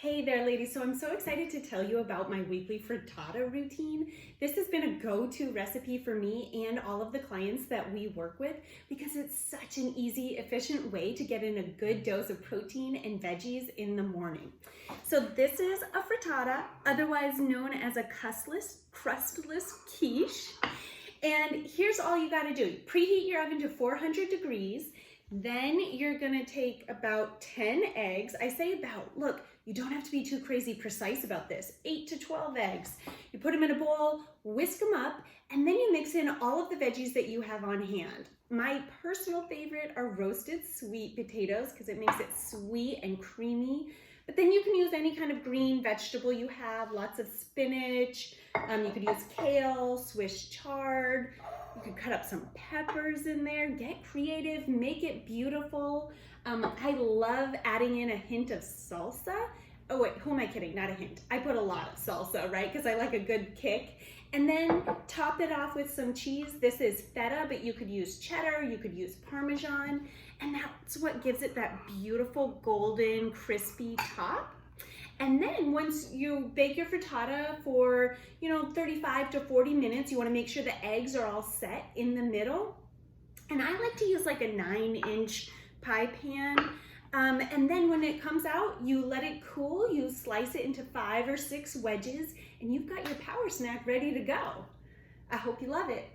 Hey there, ladies. So I'm so excited to tell you about my weekly frittata routine. This has been a go-to recipe for me and all of the clients that we work with because it's such an easy, efficient way to get in a good dose of protein and veggies in the morning. So this is a frittata, otherwise known as a crustless quiche. And here's all you gotta do. Preheat your oven to 400 degrees. Then you're gonna take about 10 eggs. I say about, look, you don't have to be too crazy precise about this. 8 to 12 eggs. You put them in a bowl, whisk them up, and then you mix in all of the veggies that you have on hand. My personal favorite are roasted sweet potatoes because it makes it sweet and creamy. But then you can use any kind of green vegetable you have, lots of spinach. You could use kale, Swiss chard. You could cut up some peppers in there, get creative, make it beautiful. I love adding in a hint of salsa. Oh wait, who am I kidding? Not a hint. I put a lot of salsa, right? Because I like a good kick. And then top it off with some cheese. This is feta, but you could use cheddar, you could use Parmesan, and that's what gives it that beautiful golden, crispy top. And then once you bake your frittata for, 35 to 40 minutes, you want to make sure the eggs are all set in the middle. And I like to use like a 9-inch pie pan. And then when it comes out, you let it cool, you slice it into 5 or 6 wedges, and you've got your power snack ready to go. I hope you love it.